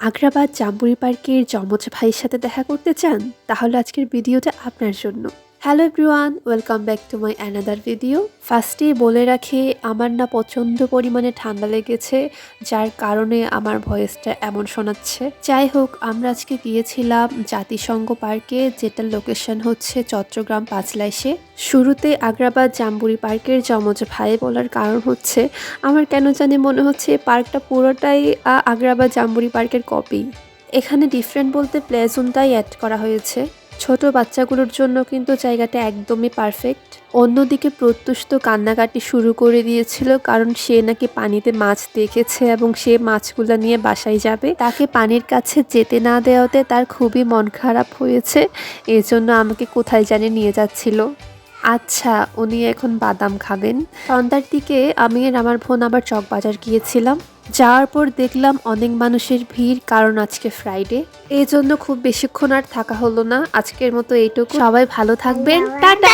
Agrabad jamboree পার্কের যমজ ভাইয়ের সাথে দেখা করতে চান? তাহলে আজকের ভিডিওটা আপনার জন্য। Hello everyone, welcome back to my another video. ফার্স্টেই বলে রাখি, আমার না প্রচণ্ড পরিমাণে ঠান্ডা লেগেছে, যার কারণে আমার ভয়েসটা এমন শোনাচ্ছে। যাই হোক, আমরা আজকে গিয়েছিলাম জাতিসংঘ পার্কে, যেটার লোকেশন হচ্ছে চট্টগ্রাম পাঁচলাইশে। শুরুতে আগ্রাবাদ জাম্বুরি পার্কের যমজ ভাই বলার কারণ হচ্ছে, আমার কেন জানি মনে হচ্ছে এই পার্কটা পুরোটাই আগ্রাবাদ জাম্বুরি পার্কের কপি। এখানে ডিফারেন্ট বলতে প্লে জোনটাই অ্যাড করা হয়েছে। ছোট বাচ্চাগুলোর জন্য কিন্তু জায়গাটা একদমই পারফেক্ট। অন্যদিকে প্রত্যুষ তো কান্নাকাটি শুরু করে দিয়েছিল, কারণ সে নাকি পানিতে মাছ দেখেছে এবং সে মাছগুলো নিয়ে বাসায় যাবে। তাকে পানির কাছে যেতে না দেওয়াতে তার খুবই মন খারাপ হয়েছে, এজন্য আমাকে কোথায় জানি নিয়ে যাচ্ছিল। আচ্ছা, উনি এখন বাদাম খাবেন। সন্ধ্যার দিকে আমি আর আমার বোন আবার চকবাজার গিয়েছিলাম। যাওয়ার পর দেখলাম অনেক মানুষের ভিড়, কারণ আজকে ফ্রাইডে। এই জন্য খুব বেশিক্ষণ আর থাকা হলো না। আজকের মতো এইটুকু। সবাই ভালো থাকবেন, টাটা।